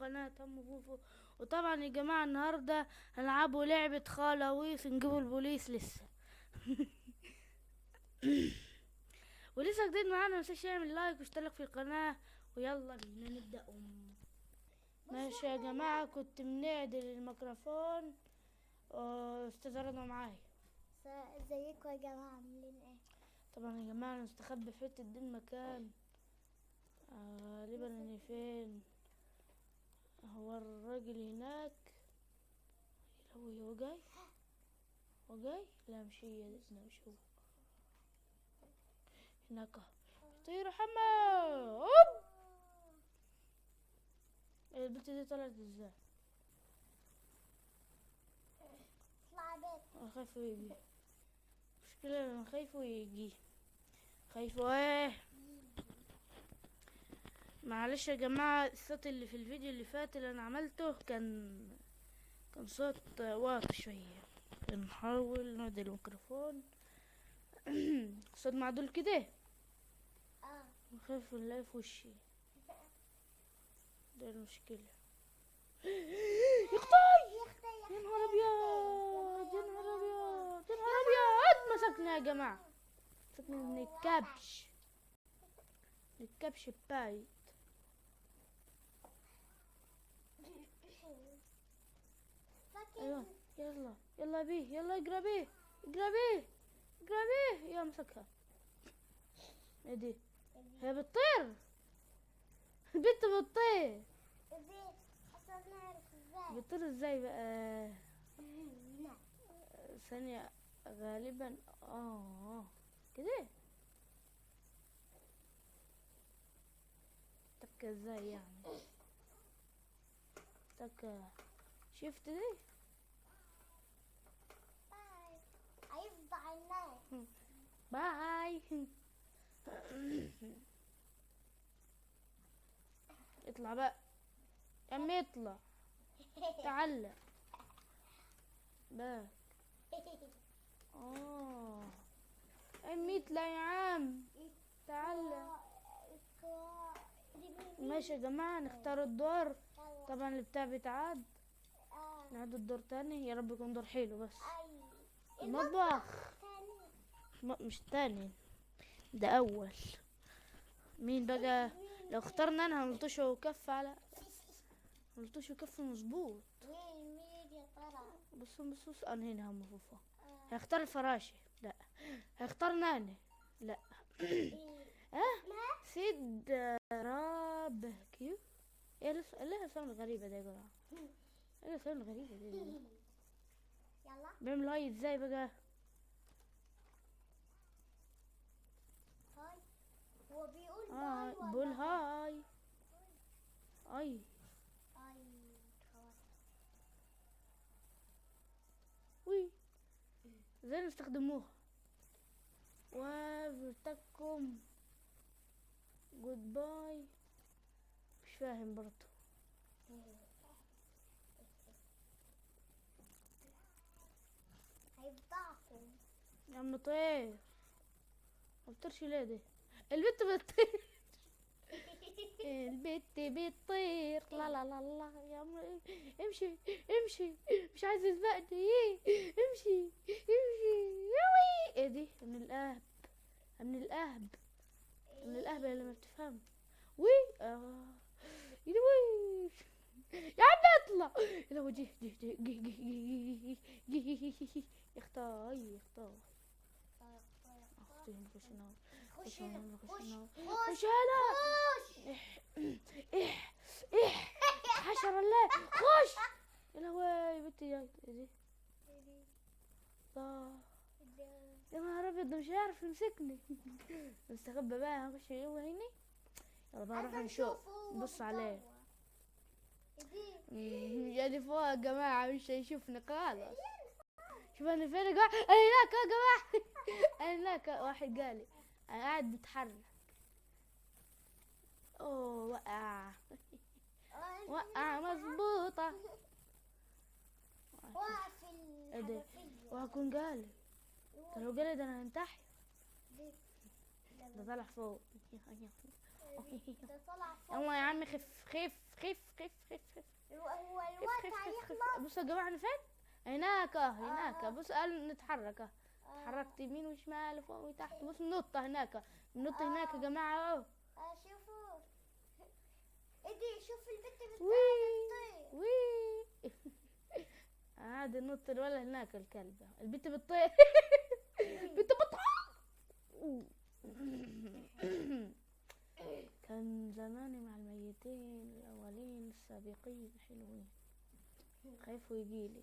قناة هم فوفو. وطبعا يا جماعة النهاردة هنلعبوا لعبة خلاويص نجيبوا البوليس لسه. ولسه جديد معانا متنساش يعمل لايك واشترك في القناة. ويلا بينا نبدأ. ماشي يا جماعة، كنت منعدل الميكروفون. استاذ رضا معايا. ازيكم يا جماعة، عاملين ايه؟ طبعا يا جماعة انا مستخبي في حتة دي المكان. غالبا اني فين. هو الراجل هناك. هو جاي. هو جاي. لا مش هي دي، لا مش هو. هناك طير حما. هوب. البنت دي طلعت ازاي؟ اطلع بيت. انا خايف يجي. مشكلة انا خايف يجي. خايف ايه. معلش يا جماعة، الصوت اللي في الفيديو اللي فات اللي انا عملته كان صوت واطي شوية. بنحاول نعدل الميكروفون. صوت معدول كده. خايف نلاقي في وشي. ده المشكلة. يقطعي. يا نهار ابيض، يا نهار ابيض، يا نهار ابيض. مسكنا يا جماعة. مسكنا من الكبش. الكبش بايت. ايوه يلا يلا بيه، يلا اجرى بيه، اجرى بيه، اجرى بيه. يا مسكها. ايه دي؟ هي بتطير. البنت بتطير. بتطير ازاي بقى؟ ثانية. غالبا كده. تكة ازاي يعني؟ تكة. شفت دي؟ هيفضع الناس. باي. اطلع بقى يا عم، اطلع. تعلق بقى. عمي اطلع يا عم. تعلق. ماشي يا جماعة، نختار الدور. طبعا البتاع بيتعاد. نعيد الدور تاني، يا رب يكون دور حلو بس. المطبخ. مش تاني، ده اول. مين بقى؟ لو اخترنا انا هنلطشه كف على هنلطشه كف مظبوط. مين يا ترى؟ بص انا هنا هم فوفا. هيختار الفراشة. لا. هيختار ناني. لا. سيد رابكيو. ايه الاسامي الغريبة دي يا جماعة؟ ايه الاسامي الغريبة دي؟ يلا بيعمل هاي ازاي بقى؟ هاي. هو بيقول باي ولا بقول هاي. اي. هاي خلاص. وي. ازاي نستخدموها؟ وبتكم جود باي. مش فاهم برضه. هيفضعكم. يا عم طير. ما بتطيرش ليه دي؟ البت بتطير. البت بتطير. لا لا لا لا يا عم. امشي امشي. مش عايز يسبقني. امشي امشي. يوي. ايه دي؟ من القهب. من القهب. من القهب اللي ما بتفهم. وي. يدي وي. يا عم اطلع. لو جه اختار. اختي نخش نار. خش خش هنا. نار. خش خش هنا. ايه حشر الله. خش. يا لهوي بنتي جاي. ايه دي؟ يا نهار ابيض، ده مش هيعرف يمسكني. نستخبى بقى، هنخش جوه هنا. يلا بقى نروح نشوف. بص عليه. يا دي فوق يا جماعة، مش هيشوفني خالص. شوف انا فين يا جماعة. انا هناك يا جماعة. انا هناك. واحد قالي انا قاعد بتحرك. اوه وقع. وقع مظبوطة. وقع في ايه ده؟ الحنفية. وهكون قالي. ده لو قالي ده انا هنتحر. ده طلع فوق. ده طلع فوق. يلا يا عم خف خف خف خف خف خف. بصوا يا جماعة أنا فين؟ هناك هناك. بص قال نتحرك اتحركت يمين وشمال وفوق وتحت. بص ننط هناك، ننط هناك يا جماعة اهو. شوفوا ايدي، شوف البت وي بتطير. وي عاد ننط الولا هناك الكلبة البت بتطير بنت بتطير. كان زماني مع الميتين الأولين السابقين حلوين. خايفوا يجيلي،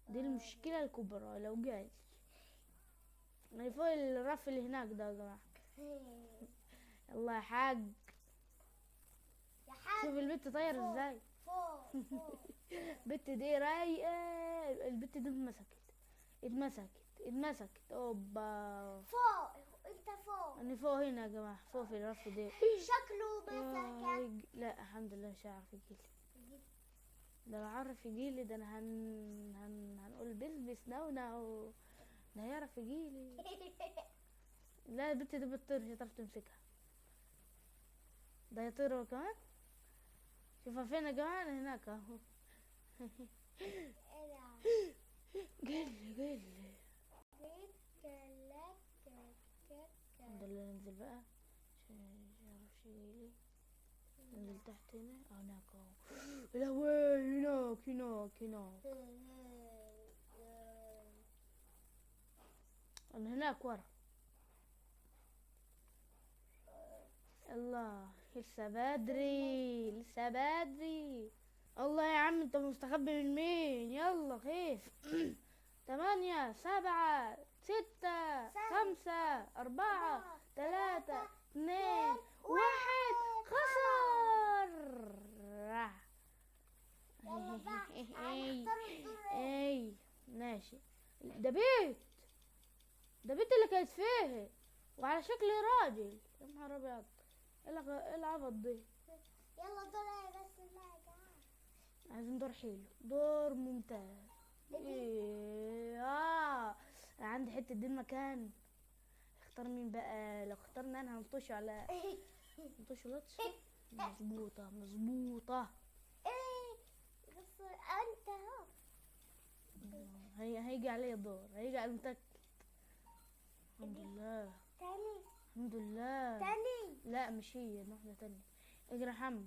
دي المشكلة الكبرى لو جالي. يعني فوق الرف اللي هناك ده يا جماعة. يلا يا حاج. يا حاج شوف البت طايرة ازاي. فوق فوق. البت دي رايقة. البت دي اتمسكت اوبا. فوق انت فوق. انا فوق هنا يا جماعة، فوق في الرف دي. شكله مسكك. لا الحمد لله مش هيعرف يجيلي. ده لو عرف يجيلي ده انا هنقول بس نونو. ده هيعرف يجيلي. لا البت دي بتطير مش هتعرف تمسكها. ده يطير هو كمان. شوفها فين يا جماعة؟ أنا هناك اهو. قل الحمد لله. ننزل بقى عشان ميعرفش يجيلي. ننزل تحت هنا هناك اهو. يا لهوي هناك. انا هناك ورا. الله لسه بدري. الله يا عم انت مستخبي من مين؟ يلا خيف. 8 7 6 5 4 3 2 1 خسر. اي ماشي. ده بيت اللي كانت فيه وعلى شكل راجل. يا نهار ابيض ايه العبط دي. يلا دور بس الله يا جماعة. عايزين دور حلو، دور ممتاز. عندي حتة دي مكان. اختار مين بقى؟ لو اخترنا انا هنطش على نطش لطش. مظبوطة. ايه بس انت اهو. هيجي عليا الدور، هيجي على المتأكد. الحمد لله. تاني. لا مش هي، واحدة تانية. اجري يا حمو.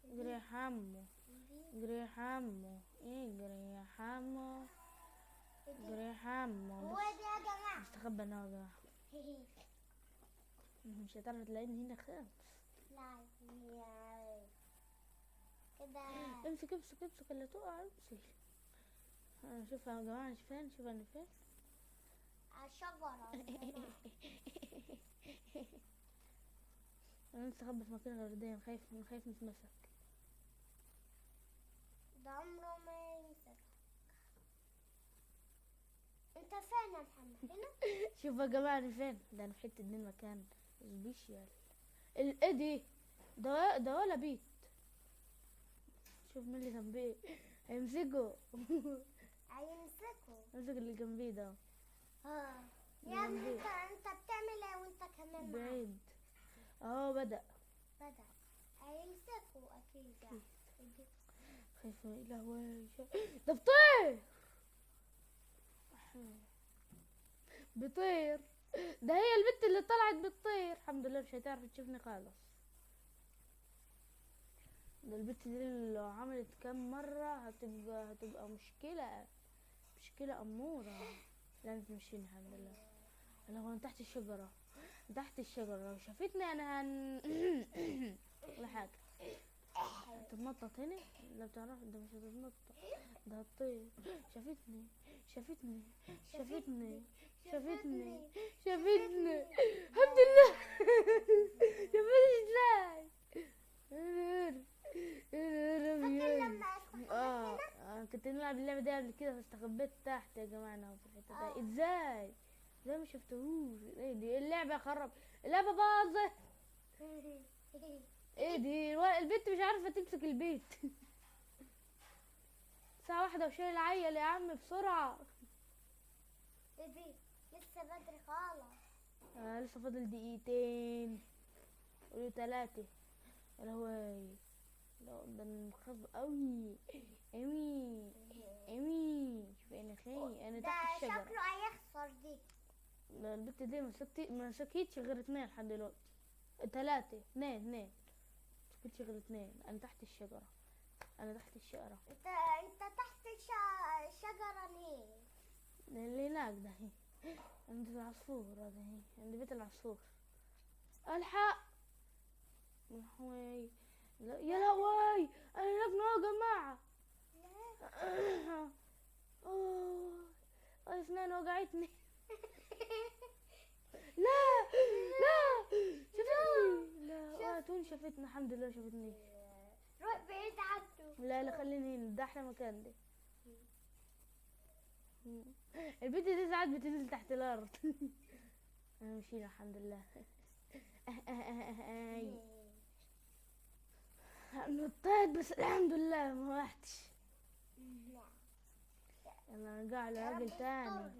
اجري يا حمو. هو دي يا جماعة. استخبى انا يا جماعة. مش هتعرف تلاقيني هنا خالص. لا كده. امسك اللي تقع امسك. شوفها يا جماعة شوف انا فين. الشجرة. انا مستخبى في مكان غير ده. خايف نتمسك. ده عمره ما يمسك. انت فين يا محمد؟ هنا. شوف يا جماعة انا فين. ده انا في حتة دي مكان سبيشال. ايه دي؟ ده ولا بيت. شوف مين اللي جنبي. هيمسكه. امسك اللي جنبي ده. يا ابني انت بتعمل ايه وانت كمان معاك؟ بعيد اهو. بدأ هيمسكوا اكيد يعني. خايفة. ايه لهوي ده بيطير. ده هي البت اللي طلعت بتطير. الحمد لله مش هتعرف تشوفني خالص. ده البت دي لو عملت كام مرة هتبقى مشكلة أمورة. لا تمشيني الحمد لله. انا هو تحت الشجرة لو شافتني انا ولا حاجة. هتتنطط هنا. لا بتعرف ده مش هتتنطط، ده هتطير. شافتني الحمد لله. شافتني ازاي. كنت نلعب اللعبة دي قبل كده فاستخبيت تحت يا جماعة. انا في الحتة دي ازاي ما شفتهوش. ايه دي اللعبة خرب اللعبة باظت. ايه دي البنت مش عارفة تمسك البيت. الساعة 1 وشايل العيل يا عم بسرعة. ايه دي لسه بدري خالص. لسه فاضل دقيقتين. قولوا 3. يا لهوي ده بخاف قوي قوي قوي. شوف انا خايف، انا ده تحت الشجرة. شكله هيخسر دي. لا البت دي ما سكتش غير 2 لحد دلوقتي. 3 2 سكتش غير 2. انا تحت الشجرة، انا تحت الشجرة. انت تحت الشجرة ليه؟ اللي هناك ده هي عند العصفور، هذا هي عند بيت العصفور. الحق يا لهوي، يا لهوي انا هناك يا جماعة. اوه اسنان وجعتني. لا لا شفتني، لا وقتون شفتني، الحمد لله شفتني. روح بعيد عنه. لا لا خليني هنا، ده احلى مكان ده. البنت دي ساعات بتنزل تحت الارض. انا مشينا الحمد لله. نطيت بس الحمد لله ما وقعتش. يلا نرجع لراجل تاني.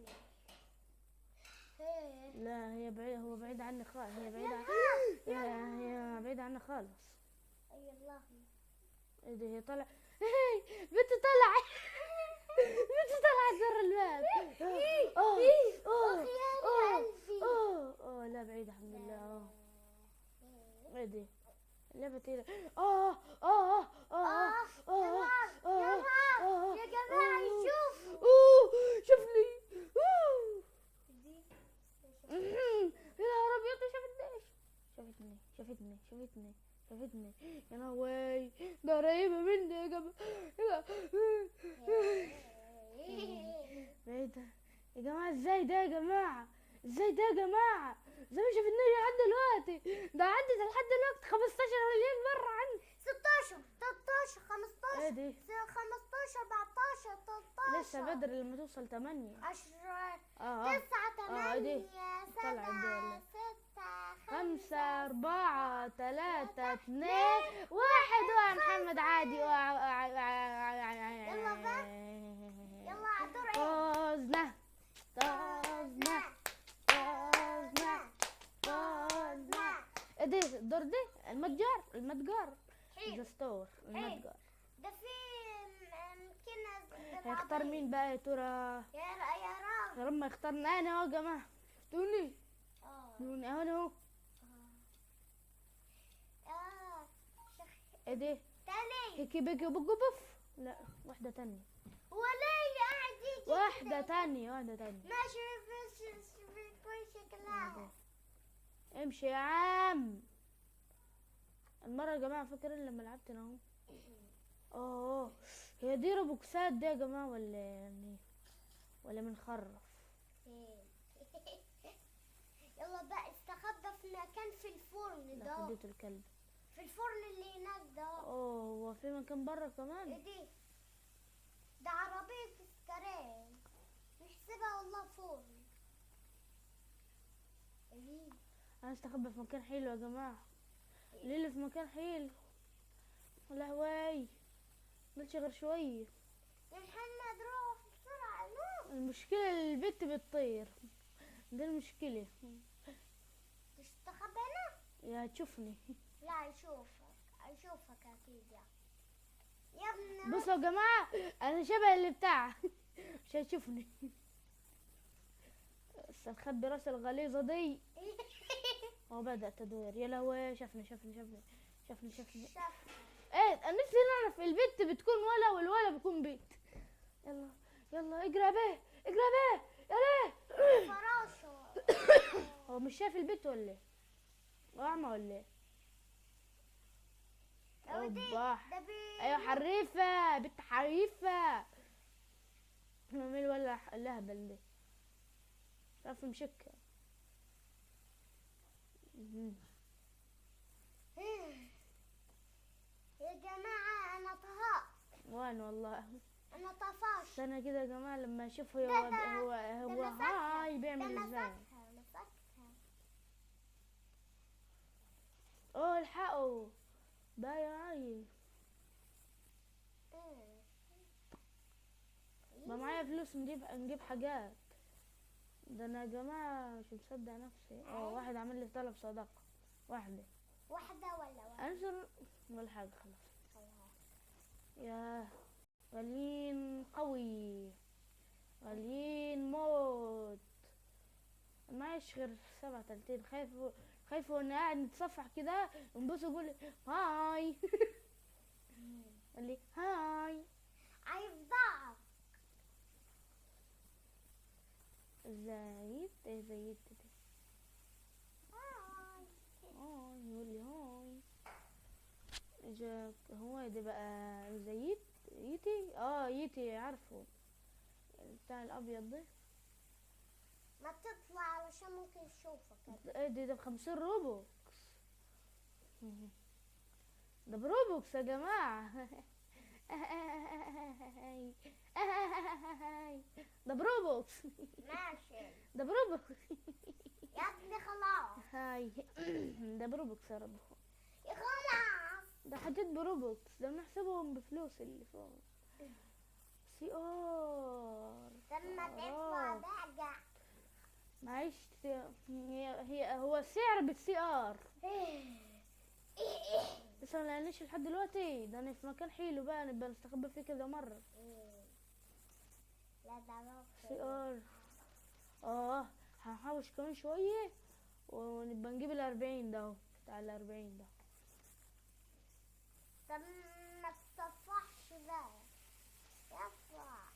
لا هي بعيد، هو بعيد عني خالص، هي بعيد هي بعيد عني خالص. ايه ده هي طلع. بنت طلع. بنت طلعت برا الباب. لا بعيد الحمد لله. ايه دي اللعبة تقيلة. يا جماعة شوف. شوفني. يا نهار ابيض شافتني شافتني. يا لهوي ده قريبة مني يا جماعة. بعيدة يا جماعة. ازاي ده يا جماعة؟ ازاي ما شافتنيش لحد دلوقتي؟ ده عدت لحد دلوقتي 15 مليون مرة عني. 16 13 15 ايه دي 15 14 13 لسه بدري لما توصل 8. 10 9 9 دي 8 طلعت دي 7 ولا 6 5 4 3 2 1. وقع محمد عادي. يلا بقى. يلا دور طازنا ايه ده الدور ده؟ المتجر الدستور المتجر. ده في ممكن هيختار مين بقى يا ترى؟ يا راجل. لما يختارني انا اهو يا جماعه. شفتوني اهو. ايه ده؟ تاني هيكي بيكي بوكو بوف. لا واحده تانية. ولا قاعد يجي واحده تانية. ماشي بس بيكون شكلها. امشي يا عم. المره يا جماعه فاكرين لما لعبت انا اهو. هي دي روبوكسات دي يا جماعه ولا يعني ولا بنخرف؟ يلا بقى استخبى في مكان في الفرن لا ده. خديت الكلب في الفرن اللي هناك ده. هو في مكان بره ايه كمان. دي؟ ده عربية اسكرين نحسبها والله فرن. ايه انا استخبى في مكان حلو يا جماعه. ليلي في مكان حلو. ولا هواي ملش غير شويه. يا محمد روح بسرعة نوم. المشكله البت بتطير، دي المشكله. تستخبى هنا؟ يا تشوفني. لا يشوفك اكيد يا ابني. بصوا يا جماعه انا شبه اللي بتاع. مش هتشوفني. بس نخبي راس الغليظه دي. بدأ تدوير. يا لهوي شافني. ايه انا نفسي نعرف البت بتكون ولا والولا بيكون بيت. يلا اجري بيه يا ليه. فراشه. هو مش شايف البت ولا ايه؟ اعمى ولا ايه؟ اوبا ايوه حريفه بنت حريفه. مين ولا الهبل ده؟ تعرف مشكه. يا جماعة أنا طهقت. وين والله أنا طفشت. استنى كده يا جماعه لما اشوف ده هو هاي بيعمل ازاي. مسكها. الحقوا ده يا عيل. ما معايا فلوس نجيب حاجات. ده انا يا جماعه مش مصدق نفسي. واحد عمل لي طلب صداقه. واحده ولا انزل ولا حاجه خلاص. يا غاليين قوي، غاليين موت. معيش غير 7 تلتين. خايف وانا قاعد نتصفح كده ونبص يقول هاي. قال لي هاي. هيفضحك. زايد ايه زايد ده؟ هاي. يقول لي هاي. هو ده بقى زايد. يتي يتي عارفه، بتاع الابيض ده. ما تطلع علشان ممكن يشوفك. ايه ده ب50 روبوكس. ده بروبوكس يا جماعة. ده بروبوكس. ماشي ده بروبوكس. يا ابني خلاص. هاي. ده بروبوكس يا رب. يا خلاص. ده حاجات بروبوكس، ده بنحسبهم بفلوس اللي فوق. سي ار. لما تطلع بقى. معيش. هو السعر بالسي ار. لسه ما لقيناش لحد دلوقتي. ده انا في مكان حلو بقى نبقى نستخبى فيه كذا مرة. لا ده سي ار. هنحوش كمان شوية ونبقى نجيب 40 ده اهو، بتاع 40 ده. طب ما تصفحش بقى. يصفح.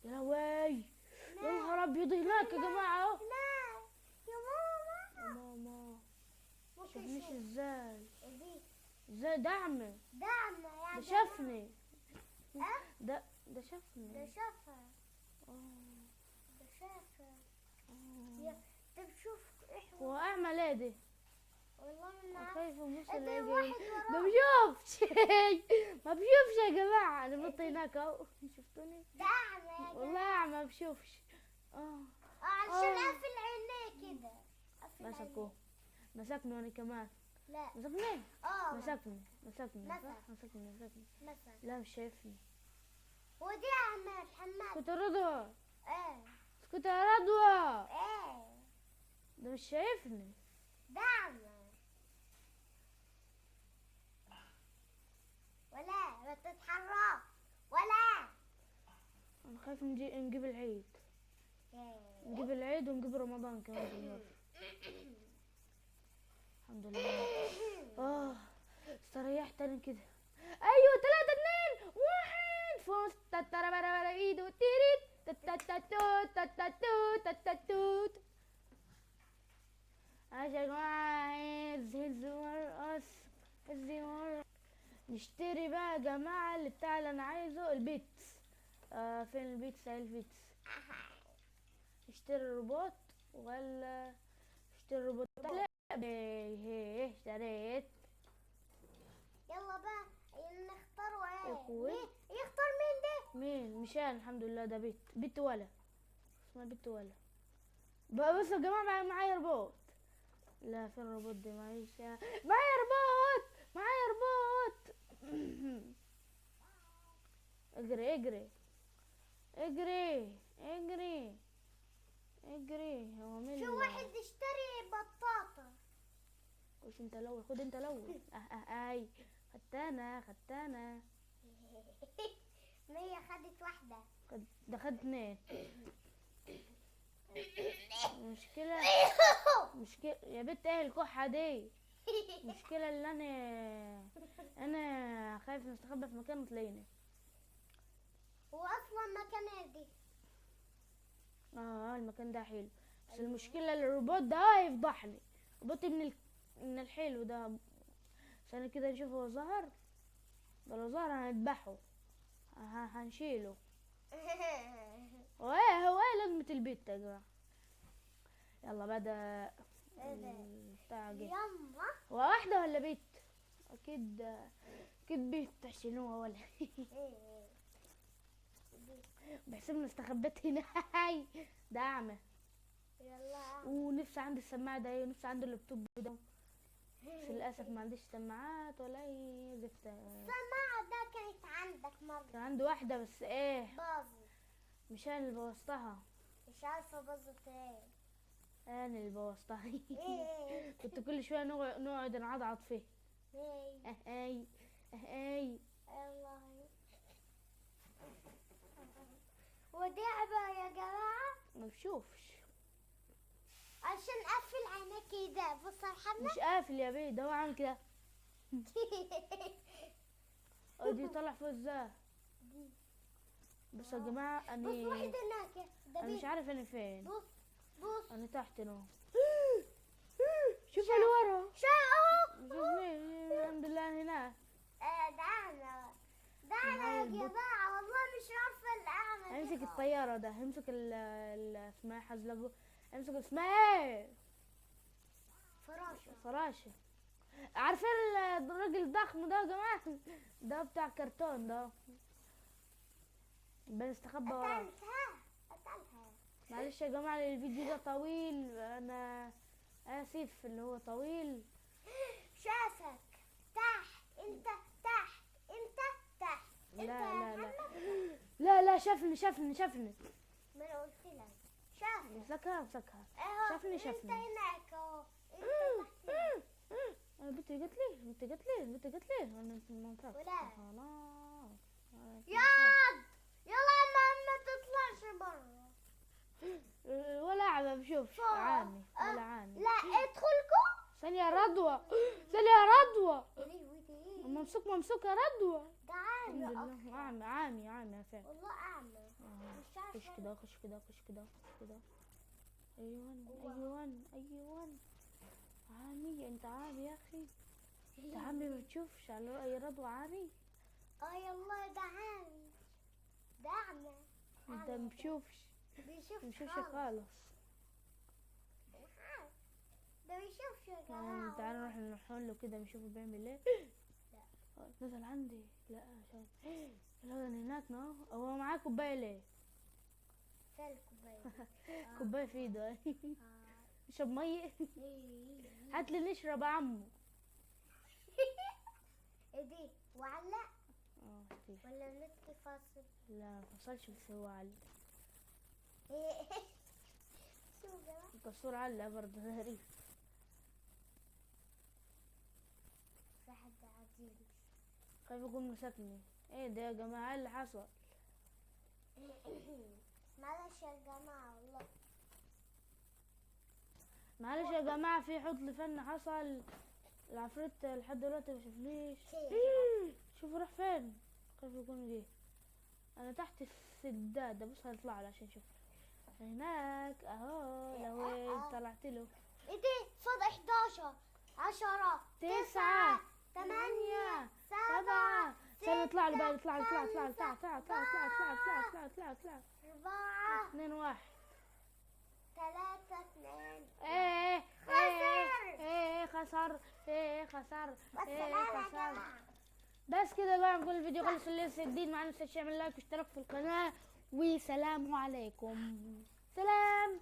يا لهوي، يا نهار ابيض هناك يا جماعة اهو. لا يا ماما. يا ماما ممكن شافنيش يشوف. ازاي؟ دي ازاي دعم؟ دعمة ده يا شافني. ها؟ ده شافني. ده شافها. آه. ده شافها. طب شوف هو اعمى ليه ده؟ والله ما عارفة. خايف موسى ده اللي واحد يجي. وراه. ده بيشوفش. ما بيشوفش يا جماعة. انا بنط هناك اهو. شفتوني؟ دعمة يا والله جماعة. اعمى ما بيشوفش. عشان قافل عينيه كده. قافل مسكوه. عينيه. مسكني وانا كمان. لا. مسكني. مسك. مسكني. مثلا. لا مش شايفني. ودي أعمى محمد. اسكت يا رضوى. ايه. اسكت يا رضوى. ايه. ده مش شايفني. دعمة. ولا ما تتحرك ولا. انا خايف نجيب العيد. إيه. نجيب العيد ونجيب رمضان كمان بالمرة. الحمد لله. استريحت انا كده. ايوه 3 2 1 فوز. تترا برا برا ايدو تيريت. تتتتوت تتتوت تتتوت. يا جماعة هزي نشتري بقى يا جماعة اللي بتاع اللي انا عايزه البيتس. فين البيتس؟ اهي البيتس. اشتري روبوت ولا اشتري روبوت؟ لا هي اشتريت. يلا بقى نختاروا يا ايه؟ أخوي. يختار مين ده؟ مين؟ مشان الحمد لله. ده بيت ولا اسمها بيت ولا بقى. بس يا جماعة معايا روبوت. لا فين الروبوت ده؟ معايا روبوت. اجري اجري اجري اجري اجري. هو مين؟ في واحد اشتري بطاطا. خش انت الاول. خد انت الاول. اي خدتانا. مية خدت واحدة. ده خد 2. مشكلة يا بنت ايه الكحة دي؟ المشكلة اللي انا خايف نستخبى في مكان وتلاقيني. واصلا مكان دي. المكان ده حلو. بس المشكلة الروبوت ده هيفضحني. روبوت من الحلو ده. عشان كده نشوف هو ظهر. ده لو ظهر هنذبحه. هنشيله. هو ايه لازمة البيت يا جماعة؟ يلا بدأ بتاع جه. يما. هو واحدة ولا بيت؟ اكيد بيت تحشيلوها ولا. بحسبني استخبيت هنا. ده اعمى. يلا. ونفسي عندي السماعة ده ونفسي عندي اللابتوب ده. بس للاسف ما عنديش سماعات ولا اي زفت. السماعة ده كانت عندك مرة. كان عندي واحدة بس ايه باظت. مش انا اللي بوظتها. مش عارفة باظت ايه. انا اللي بوظتها. ايه كنت كل شويه نقعد نعضعض فيه. ايه اهي اهي. الله. ودعبة يا جماعة ما بشوفش. عشان اقفل عينك كده. بص يا محمد. مش قافل يا بيه، ده هو عامل كده. دي طلع فوق ازاي؟ بس يا جماعه بص واحد انا هناك. ده مش عارف انا فين. بص بص. انا تحت اهو. شوف اللي ورا. شايف شوف مين؟ الحمد لله هناك. ده انا يا جماعة والله مش عارفة الاعمى. امسك الطيارة ده، امسك اسمها حزلقو، امسك اسمها ايه؟ فراشة. عارفين الراجل الضخم ده يا جماعة؟ ده بتاع كرتون ده، بنستخبى وراه. قتلها. معلش يا جماعة الفيديو ده طويل، انا اسف اللي هو طويل. شافك تحت. انت تحت. انت تحت. لا انت لا يا لا محمد. لا لا، شافني. ما انا قلت لك شافك. مسكها. اهو. شافني. انت هناك اهو. انت تحت. بنتي جت لي انا في المنطقة. ولا. خلاص. ياض يلا ما تطلعش برا. ولا عم بشوف عامي ولا عامي. لا ادخلكم. ثانية يا رضوى. ممسوك يا رضوى. ده الحمد عامي لله. اكتر. عامي يا فندم. والله اعمى. مش عارفة. خش كده. ايوان. عامي، انت عامي يا اخي. انت عامي ما بتشوفش على رأي رضوى عامي. يلا ده عامي. ده اعمى. انت ما بتشوفش. بيشوفش خالص. ده بيشوفش يا يعني جماعة. تعالى نروح نحول له كده نشوفه بيعمل ايه. نزل عندي. لا عشان لا هناك هو معاه كوبايه ليه؟ فين الكوباية؟ كوبايه في ايده. نشرب ميه. هات لي نشرب يا عمو. ايه دي؟ وعلق كتير. ولا النت فاصل؟ لا ما فصلش بس هو علق. شو ده؟ الكسور علق برضه غريب. في حد عجيب. خايف يكون مسكني. ايه ده يا جماعه؟ ايه اللي حصل؟ معلش يا جماعة والله. معلش يا جماعه في حضن فن حصل. العفريت لحد دلوقتي ما شافنيش. شوفوا راح فين. خايف يكون جه. انا تحت السداد. بص هيطلع له عشان اشوف. هناك اهو. لو طلعت له. ايه دي؟ صاد 11 10 9 8 7 استنى اطلع له بقى. اطلع 4 2 1. 3 2. خسر. بس لا يا جماعة. بس كده يا جماعه نكون الفيديو خلص. اللي لسه جديد معانا يعمل لايك واشتراك في القناه. وسلام عليكم. سلام.